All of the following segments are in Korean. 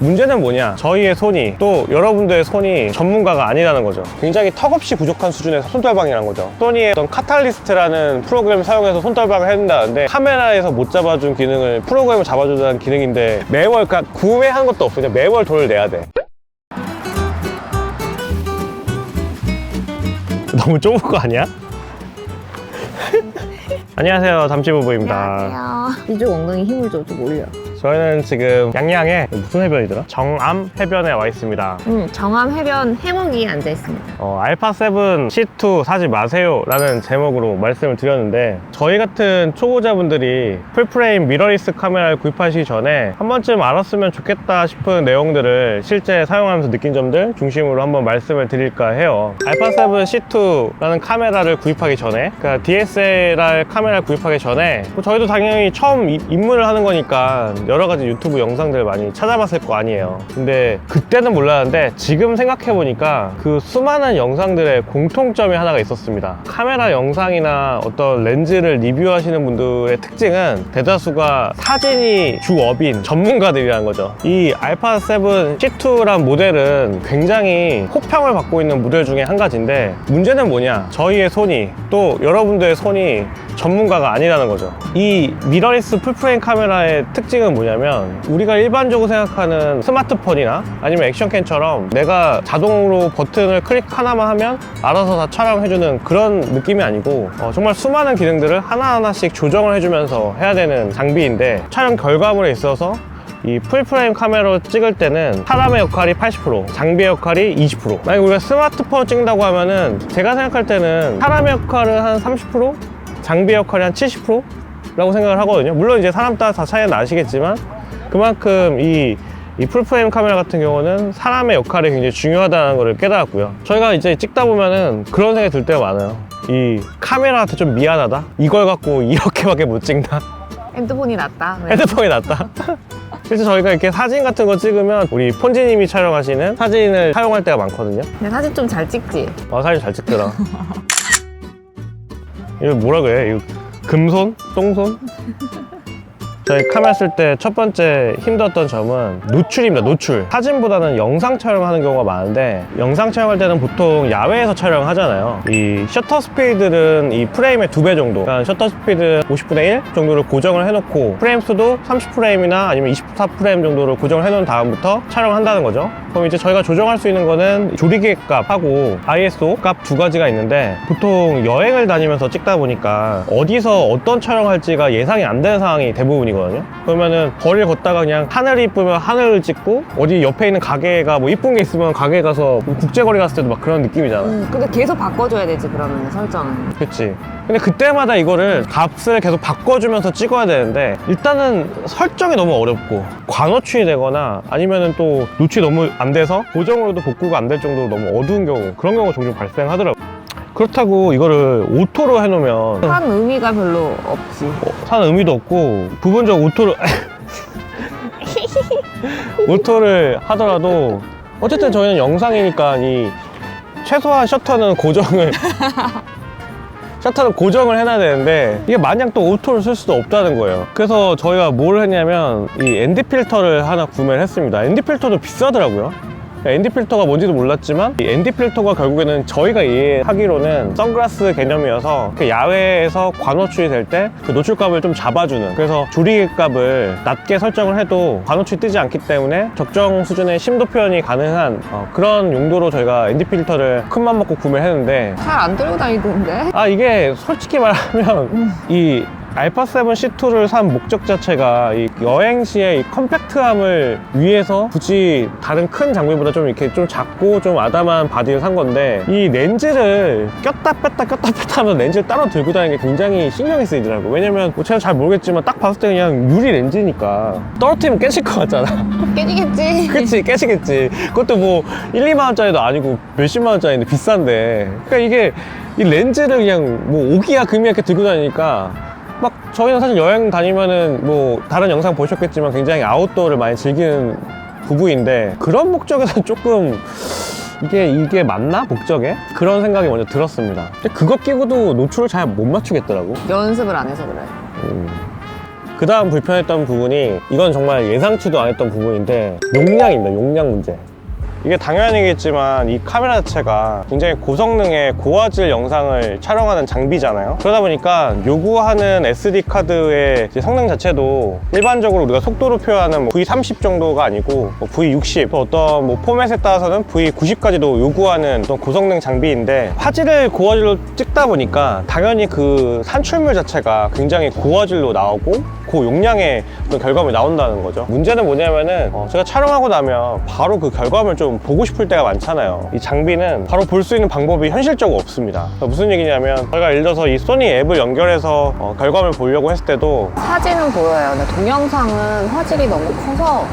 문제는 뭐냐, 저희의 손이 또 여러분들의 손이 전문가가 아니라는 거죠. 굉장히 턱없이 부족한 수준에서 손떨방이라는 거죠. 소니의 어떤 카탈리스트라는 프로그램을 사용해서 손떨방을 해낸다는데 카메라에서 못 잡아준 기능을 프로그램을 잡아준다는 기능인데 매월, 그러니까 구매한 것도 없어. 그냥 매월 돈을 내야 돼. 너무 좁은 거 아니야? 안녕하세요, 담치부부입니다. 안녕하세요. 이쪽 엉덩이 힘을 좀 올려. 저희는 지금 양양에 무슨 해변이더라? 정암 해변에 와 있습니다. 정암 해변 해먹이에 앉아 있습니다. 알파7 C2 사지 마세요 라는 제목으로 말씀을 드렸는데, 저희 같은 초보자분들이 풀프레임 미러리스 카메라를 구입하시기 전에 한 번쯤 알았으면 좋겠다 싶은 내용들을 실제 사용하면서 느낀 점들 중심으로 한번 말씀을 드릴까 해요. 알파7 C2라는 카메라를 구입하기 전에, 그러니까 DSLR 카메라를 구입하기 전에 저희도 당연히 처음 입문을 하는 거니까 여러 가지 유튜브 영상들을 많이 찾아봤을 거 아니에요. 근데 그때는 몰랐는데 지금 생각해보니까 그 수많은 영상들의 공통점이 하나가 있었습니다. 카메라 영상이나 어떤 렌즈를 리뷰하시는 분들의 특징은 대다수가 사진이 주업인 전문가들이라는 거죠. 이 알파7 C2란 모델은 굉장히 호평을 받고 있는 모델 중에 한 가지인데, 문제는 뭐냐, 저희의 손이 또 여러분들의 손이 전문가가 아니라는 거죠. 이 미러리스 풀프레임 카메라의 특징은 뭐냐면, 우리가 일반적으로 생각하는 스마트폰이나 아니면 액션캠처럼 내가 자동으로 버튼을 클릭 하나만 하면 알아서 다 촬영해주는 그런 느낌이 아니고, 정말 수많은 기능들을 하나하나씩 조정을 해주면서 해야 되는 장비인데, 촬영 결과물에 있어서 이 풀프레임 카메라로 찍을 때는 사람의 역할이 80%, 장비의 역할이 20%. 만약에 우리가 스마트폰 찍는다고 하면은 제가 생각할 때는 사람의 역할은 한 30%? 장비 역할이 한 70% 라고 생각을 하거든요. 물론 이제 사람 따라 다 차이는 나시겠지만, 그만큼 이 풀프레임 카메라 같은 경우는 사람의 역할이 굉장히 중요하다는 걸 깨달았고요. 저희가 이제 찍다 보면은 그런 생각이 들 때가 많아요. 이 카메라한테 좀 미안하다, 이걸 갖고 이렇게밖에 못 찍나. 핸드폰이 낫다. 네. 핸드폰이 낫다. 실제 저희가 이렇게 사진 같은 거 찍으면 우리 폰지님이 촬영하시는 사진을 사용할 때가 많거든요. 근데 사진 좀 잘 찍지? 사진 잘 찍더라. 이거 뭐라 그래? 이거 금손? 똥손? 저희 카메라 쓸 때 첫 번째 힘들었던 점은 노출입니다. 노출. 사진보다는 영상 촬영하는 경우가 많은데, 영상 촬영할 때는 보통 야외에서 촬영을 하잖아요. 이 셔터 스피드는 이 프레임의 2배 정도, 그러니까 셔터 스피드 50분의 1 정도를 고정을 해놓고 프레임 수도 30프레임이나 아니면 24프레임 정도를 고정을 해놓은 다음부터 촬영을 한다는 거죠. 그럼 이제 저희가 조정할 수 있는 거는 조리개 값하고 ISO 값 두 가지가 있는데, 보통 여행을 다니면서 찍다 보니까 어디서 어떤 촬영할지가 예상이 안 되는 상황이 대부분이거든요. 그러면은 거리를 걷다가 그냥 하늘이 이쁘면 하늘을 찍고, 어디 옆에 있는 가게가 뭐 이쁜 게 있으면 가게에 가서 국제거리 갔을 때도 막 그런 느낌이잖아. 근데 계속 바꿔줘야 되지, 그러면 설정은. 그치. 근데 그때마다 이거를 값을 계속 바꿔주면서 찍어야 되는데, 일단은 설정이 너무 어렵고 관호출이 되거나 아니면은 또 노출이 너무 안 돼서 고정으로도 복구가 안 될 정도로 너무 어두운 경우, 그런 경우가 종종 발생하더라고. 그렇다고 이거를 오토로 해놓으면 한 의미가 별로 없지. 사는 의미도 없고, 부분적 오토를 오토를 하더라도 어쨌든 저희는 영상이니까 이 최소한 셔터는 고정을 해놔야 되는데, 이게 마냥 또 오토를 쓸 수도 없다는 거예요. 그래서 저희가 뭘 했냐면 이 ND 필터를 하나 구매를 했습니다. ND 필터도 비싸더라고요. ND 필터가 뭔지도 몰랐지만, 이 ND 필터가 결국에는 저희가 이해하기로는 선글라스 개념이어서 야외에서 관호출이 될 때 그 노출값을 좀 잡아주는, 그래서 조리개 값을 낮게 설정을 해도 관호출이 뜨지 않기 때문에 적정 수준의 심도 표현이 가능한 그런 용도로 저희가 ND 필터를 큰맘 먹고 구매를 했는데, 잘 안 들고 다니던데? 이게 솔직히 말하면 이 알파7 C2를 산 목적 자체가 이 여행 시에 이 컴팩트함을 위해서 굳이 다른 큰 장비보다 좀 이렇게 좀 작고 좀 아담한 바디를 산 건데, 이 렌즈를 꼈다 뺐다 하면 렌즈를 따로 들고 다니는 게 굉장히 신경이 쓰이더라고요. 왜냐면 뭐 제가 잘 모르겠지만 딱 봤을 때 그냥 유리 렌즈니까 떨어뜨리면 깨질 것 같잖아. 깨지겠지. 그치, 깨지겠지. 그것도 뭐 1, 2만 원짜리도 아니고 몇십만 원짜리인데 비싼데, 그러니까 이게 이 렌즈를 그냥 뭐 오기야 금이야 이렇게 들고 다니니까, 막 저희는 사실 여행 다니면은 뭐 다른 영상 보셨겠지만 굉장히 아웃도어를 많이 즐기는 부부인데, 그런 목적에서 조금 이게 맞나? 목적에? 그런 생각이 먼저 들었습니다. 근데 그거 끼고도 노출을 잘 못 맞추겠더라고. 연습을 안 해서 그래. 그 다음 불편했던 부분이, 이건 정말 예상치도 않았던 부분인데, 용량입니다. 용량 문제. 이게 당연하겠지만 이 카메라 자체가 굉장히 고성능의 고화질 영상을 촬영하는 장비잖아요. 그러다 보니까 요구하는 SD카드의 성능 자체도 일반적으로 우리가 속도로 표현하는 뭐 V30 정도가 아니고 뭐 V60, 또 어떤 뭐 포맷에 따라서는 V90까지도 요구하는 어떤 고성능 장비인데, 화질을 고화질로 찍다 보니까 당연히 그 산출물 자체가 굉장히 고화질로 나오고 고용량의 그런 결과물이 나온다는 거죠. 문제는 뭐냐면은 제가 촬영하고 나면 바로 그 결과물을 좀 보고 싶을 때가 많잖아요. 이 장비는 바로 볼 수 있는 방법이 현실적으로 없습니다. 무슨 얘기냐면, 저희가 예를 들어서 이 소니 앱을 연결해서 결과물을 보려고 했을 때도 사진은 보여요. 근데 동영상은 화질이 너무 커서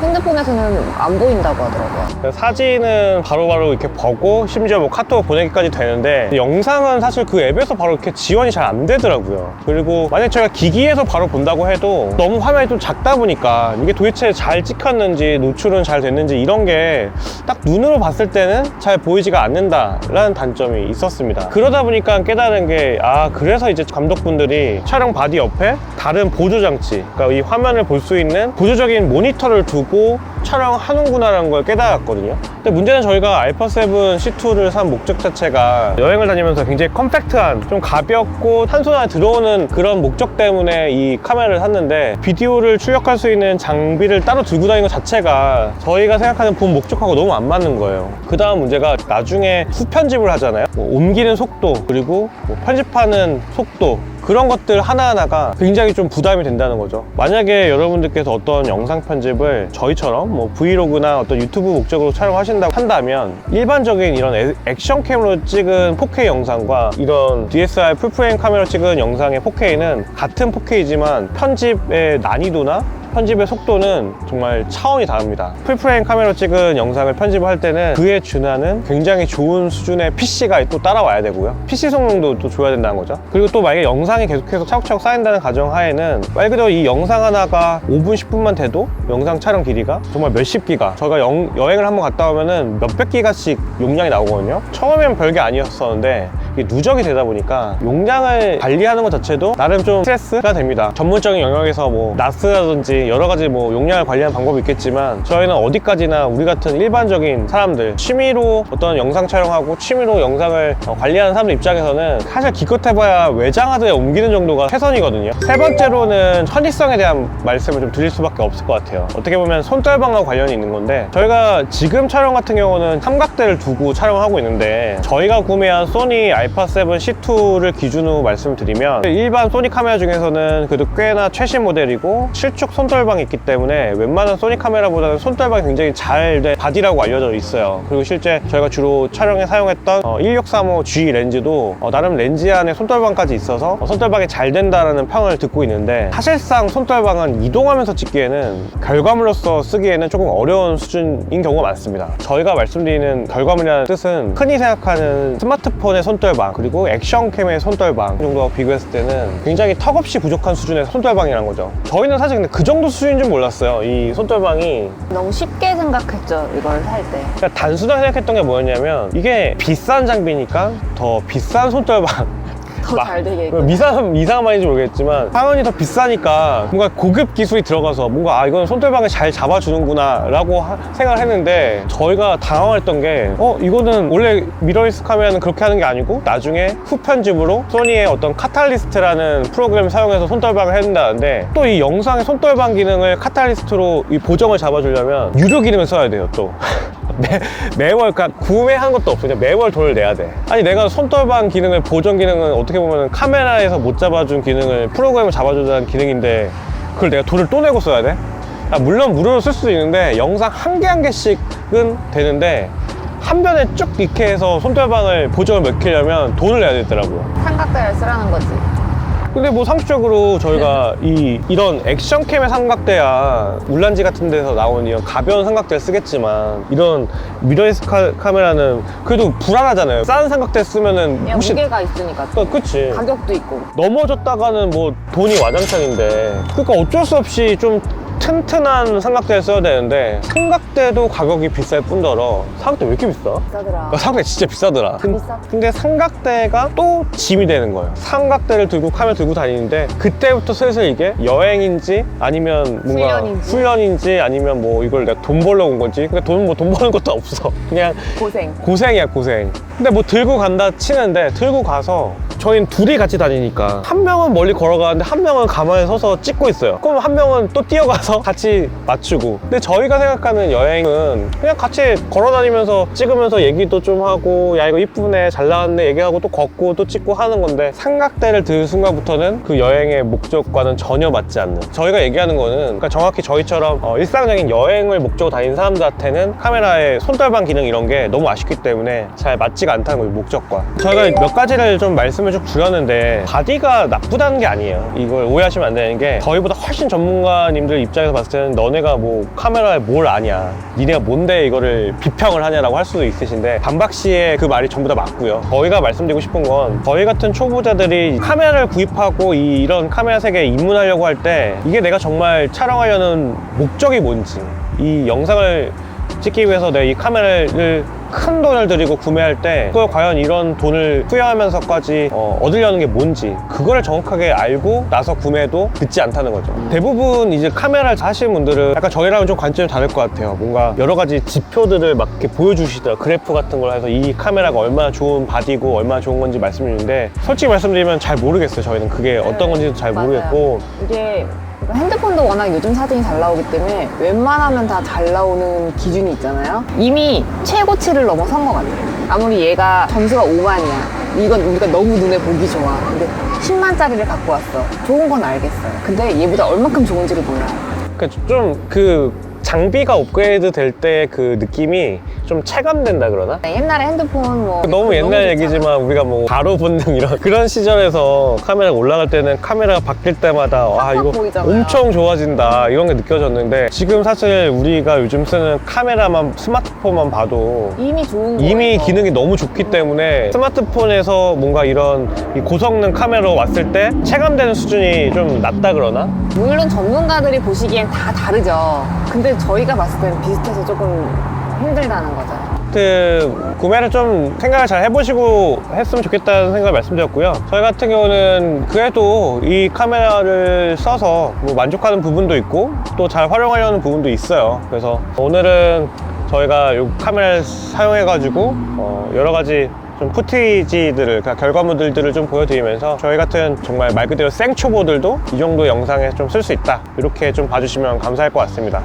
핸드폰에서는 안 보인다고 하더라고요. 사진은 바로바로 이렇게 보고 심지어 뭐 카톡 보내기까지 되는데, 영상은 사실 그 앱에서 바로 이렇게 지원이 잘 안 되더라고요. 그리고 만약 저희가 기기에서 바로 본다고 해도 너무 화면이 좀 작다 보니까 이게 도대체 잘 찍혔는지 노출은 잘 됐는지 이런 게 딱 눈으로 봤을 때는 잘 보이지가 않는다라는 단점이 있었습니다. 그러다 보니까 깨달은 게, 그래서 이제 감독분들이 촬영 바디 옆에 다른 보조 장치, 그러니까 이 화면을 볼 수 있는 보조적인 모니터를 두고 촬영하는구나라는 걸 깨달았거든요. 근데 문제는 저희가 알파7 C2를 산 목적 자체가 여행을 다니면서 굉장히 컴팩트한, 좀 가볍고 한 손 안에 들어오는 그런 목적 때문에 이 카메라를 샀는데, 비디오를 출력할 수 있는 장비를 따로 들고 다니는 것 자체가 저희가 생각하는 본 목적하고 너무 안 맞는 거예요. 그 다음 문제가, 나중에 후편집을 하잖아요. 뭐 옮기는 속도, 그리고 뭐 편집하는 속도, 그런 것들 하나하나가 굉장히 좀 부담이 된다는 거죠. 만약에 여러분들께서 어떤 영상 편집을 저희처럼 뭐 브이로그나 어떤 유튜브 목적으로 촬영하신다고 한다면, 일반적인 이런 액션캠으로 찍은 4K 영상과 이런 DSLR 풀프레임 카메라로 찍은 영상의 4K는 같은 4K지만 편집의 난이도나 편집의 속도는 정말 차원이 다릅니다. 풀프레임 카메라로 찍은 영상을 편집을 할 때는 그에 준하는 굉장히 좋은 수준의 PC가 또 따라와야 되고요. PC 성능도 또 줘야 된다는 거죠. 그리고 또 만약에 영상이 계속해서 차곡차곡 쌓인다는 가정하에는 말 그대로 이 영상 하나가 5분, 10분만 돼도 영상 촬영 길이가 정말 몇십 기가, 저희가 여행을 한번 갔다 오면은 몇백 기가씩 용량이 나오거든요. 처음엔 별게 아니었었는데 이게 누적이 되다 보니까 용량을 관리하는 것 자체도 나름 좀 스트레스가 됩니다. 전문적인 영역에서 뭐 나스라든지 여러 가지 뭐 용량을 관리하는 방법이 있겠지만, 저희는 어디까지나 우리 같은 일반적인 사람들, 취미로 어떤 영상 촬영하고 취미로 영상을 관리하는 사람들 입장에서는 사실 기껏해봐야 외장하드에 옮기는 정도가 최선이거든요. 세 번째로는 편의성에 대한 말씀을 좀 드릴 수밖에 없을 것 같아요. 어떻게 보면 손떨방과 관련이 있는 건데, 저희가 지금 촬영 같은 경우는 삼각대를 두고 촬영을 하고 있는데, 저희가 구매한 소니 알파7 C2를 기준으로 말씀드리면, 일반 소니 카메라 중에서는 그래도 꽤나 최신 모델이고 실축 손떨방이 있기 때문에 웬만한 소니 카메라보다는 손떨방이 굉장히 잘 된 바디라고 알려져 있어요. 그리고 실제 저희가 주로 촬영에 사용했던 1635G 렌즈도 나름 렌즈 안에 손떨방까지 있어서 손떨방이 잘 된다라는 평을 듣고 있는데, 사실상 손떨방은 이동하면서 찍기에는, 결과물로서 쓰기에는 조금 어려운 수준인 경우가 많습니다. 저희가 말씀드리는 결과물이라는 뜻은 흔히 생각하는 스마트폰의 손떨방, 그리고 액션캠의 손떨방 정도와 비교했을 때는 굉장히 턱없이 부족한 수준의 손떨방이라는 거죠. 저희는 사실 근데 그 정도 수준인 줄 몰랐어요. 이 손떨방이 너무 쉽게 생각했죠, 이걸 살 때. 그러니까 단순하게 생각했던 게 뭐였냐면, 이게 비싼 장비니까 더 비싼 손떨방, 더 잘 되게. 이상한 말인지 모르겠지만 당연히 더 비싸니까 뭔가 고급 기술이 들어가서 뭔가 이건 손떨방을 잘 잡아주는구나 라고 생각을 했는데, 저희가 당황했던 게 이거는 원래 미러리스 카메라는 그렇게 하는 게 아니고, 나중에 후편집으로 소니의 어떤 카탈리스트라는 프로그램을 사용해서 손떨방을 해야 된다는데, 또 이 영상의 손떨방 기능을 카탈리스트로 이 보정을 잡아주려면 유료 기능을 써야 돼요. 또 매월, 그러니까 구매한 것도 없어. 그냥 매월 돈을 내야 돼. 아니, 내가 손떨방 기능을, 보정 기능은 어떻게 보면 카메라에서 못 잡아준 기능을 프로그램을 잡아주자는 기능인데, 그걸 내가 돈을 또 내고 써야 돼? 물론 무료로 쓸 수도 있는데 영상 한 개 한 개씩은 되는데, 한 변에 쭉 이렇게 해서 손떨방을 보정을 맥히려면 돈을 내야 되더라고요. 삼각대를 쓰라는 거지. 근데 뭐 상식적으로 저희가 이런 액션캠의 삼각대야 울란지 같은 데서 나온 이런 가벼운 삼각대를 쓰겠지만, 이런 미러리스 카메라는 그래도 불안하잖아요. 싼 삼각대 쓰면은 그냥 무게가 있으니까. 그치. 가격도 있고. 넘어졌다가는 뭐 돈이 와장창인데, 그러니까 어쩔 수 없이 좀 튼튼한 삼각대를 써야 되는데 삼각대도 가격이 비쌀 뿐더러 삼각대 왜 이렇게 비싸? 비싸더라. 삼각대 진짜 비싸더라. 비싸. 근데 삼각대가 또 짐이 되는 거예요. 삼각대를 들고 카메라 들고 다니는데 그때부터 슬슬 이게 여행인지 아니면 뭔가 훈련인지 아니면 뭐 이걸 내가 돈 벌러 온 건지. 근데 돈 버는 것도 없어. 그냥 고생이야 고생. 근데 뭐 들고 간다 치는데 들고 가서 저희는 둘이 같이 다니니까 한 명은 멀리 걸어가는데 한 명은 가만히 서서 찍고 있어요. 그럼 한 명은 또 뛰어가서 같이 맞추고. 근데 저희가 생각하는 여행은 그냥 같이 걸어다니면서 찍으면서 얘기도 좀 하고 야 이거 이쁘네 잘 나왔네 얘기하고 또 걷고 또 찍고 하는 건데 삼각대를 들 순간부터는 그 여행의 목적과는 전혀 맞지 않는. 저희가 얘기하는 거는 그러니까 정확히 저희처럼 일상적인 여행을 목적으로 다니는 사람들한테는 카메라의 손떨방 기능 이런 게 너무 아쉽기 때문에 잘 맞지가 않다는 거예요, 목적과. 저희가 몇 가지를 좀 말씀을 쭉 드렸는데 바디가 나쁘다는 게 아니에요. 이걸 오해하시면 안 되는 게 저희보다 훨씬 전문가님들 입장에서 봤을 때는 너네가 뭐 카메라에 뭘 아냐, 니네가 뭔데 이거를 비평을 하냐라고 할 수도 있으신데 반박 씨의 그 말이 전부 다 맞고요. 저희가 말씀드리고 싶은 건 저희 같은 초보자들이 카메라를 구입하고 이런 카메라 세계에 입문하려고 할 때 이게 내가 정말 촬영하려는 목적이 뭔지, 이 영상을 찍기 위해서 내가 이 카메라를 큰 돈을 들이고 구매할 때 그걸 과연 이런 돈을 투여하면서까지 얻으려는 게 뭔지 그거를 정확하게 알고 나서 구매도 늦지 않다는 거죠. 대부분 이제 카메라를 하시는 분들은 약간 저희랑은 좀 관점이 다를 것 같아요. 뭔가 여러 가지 지표들을 막 이렇게 보여주시더라고요. 그래프 같은 걸 해서 이 카메라가 얼마나 좋은 바디고 얼마나 좋은 건지 말씀드리는데 솔직히 말씀드리면 잘 모르겠어요. 저희는 그게 어떤 건지도 잘 모르겠고. 이게 핸드폰도 워낙 요즘 사진이 잘 나오기 때문에 웬만하면 다 잘 나오는 기준이 있잖아요. 이미 최고치를 넘어선 것 같아요. 아무리 얘가 점수가 5만이야. 이건 우리가 너무 눈에 보기 좋아. 근데 10만짜리를 갖고 왔어. 좋은 건 알겠어요. 근데 얘보다 얼만큼 좋은지를 몰라요. 그러니까 좀 그 장비가 업그레이드 될 때 그 느낌이 좀 체감된다 그러나? 옛날에 핸드폰 뭐 너무 옛날 얘기지만 우리가 뭐 가로 본능 이런 그런 시절에서 카메라가 올라갈 때는 카메라가 바뀔 때마다 와 이거 보이잖아요. 엄청 좋아진다 이런 게 느껴졌는데 지금 사실 우리가 요즘 쓰는 카메라만 스마트폰만 봐도 이미 좋은 거예요. 이미 기능이 너무 좋기 때문에 스마트폰에서 뭔가 이런 이 고성능 카메라로 왔을 때 체감되는 수준이 좀 낮다 그러나? 물론 전문가들이 보시기엔 다 다르죠. 근데 저희가 봤을 때는 비슷해서 조금 힘들다는 거죠. 구매를 좀 생각을 잘 해보시고 했으면 좋겠다는 생각을 말씀드렸고요. 저희 같은 경우는 그래도 이 카메라를 써서 뭐 만족하는 부분도 있고 또 잘 활용하려는 부분도 있어요. 그래서 오늘은 저희가 이 카메라를 사용해가지고 여러 가지 좀 푸티지들을, 그러니까 결과물들을 좀 보여드리면서 저희 같은 정말 말 그대로 생초보들도 이 정도 영상에 좀 쓸 수 있다 이렇게 좀 봐주시면 감사할 것 같습니다.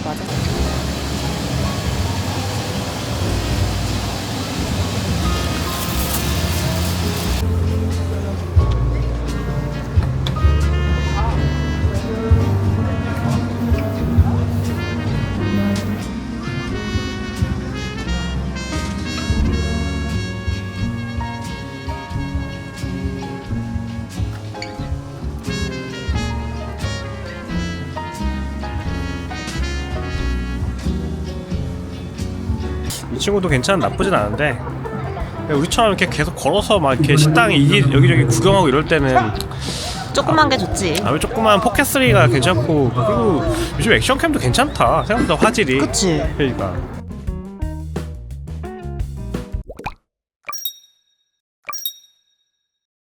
맞아. 이 친구도 나쁘진 않은데 우리처럼 이렇게 계속 걸어서 막 이렇게 식당 여기저기 구경하고 이럴 때는 조그만 게 좋지. 조그만 포켓3가 괜찮고 그리고 요즘 액션캠도 괜찮다 생각보다 화질이. 그치. 그러니까